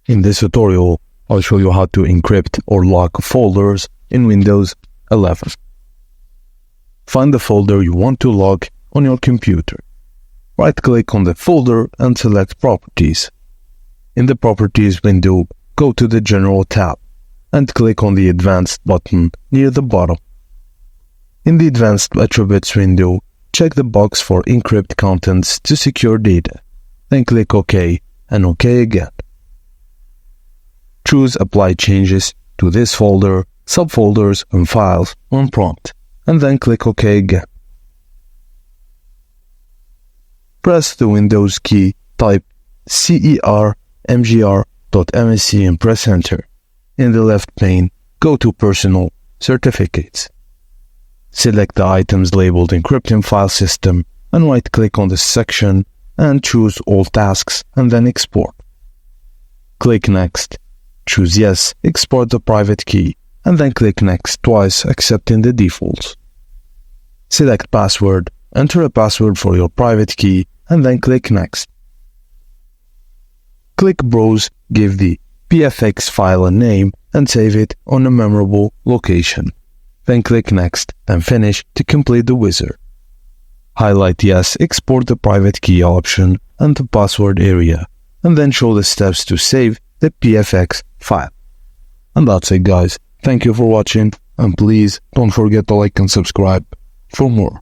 In this tutorial, I'll show you how to encrypt or lock folders in Windows 11. Find the folder you want to lock on your computer. Right-click on the folder and select Properties. In the Properties window, go to the General tab and click on the Advanced button near the bottom. In the Advanced Attributes window, check the box for Encrypt Contents to secure data. Then click OK and OK again. Choose Apply Changes to this folder, subfolders and files on prompt, and then click OK again. Press the Windows key, type CER/MGR.MSC and press Enter. In the left pane, go to Personal Certificates. Select the items labeled Encrypting File System and right-click on this section and choose All Tasks and then Export. Click Next. Choose Yes, export the private key, and then click Next twice, accepting the defaults. Select Password, enter a password for your private key, and then click Next. Click Browse, give the PFX file a name, and save it on a memorable location. Then click Next and Finish to complete the wizard. Highlight Yes, export the private key option and the password area, and then show the steps to save the PFX file. And that's it, guys. Thank you for watching, and please don't forget to like and subscribe for more.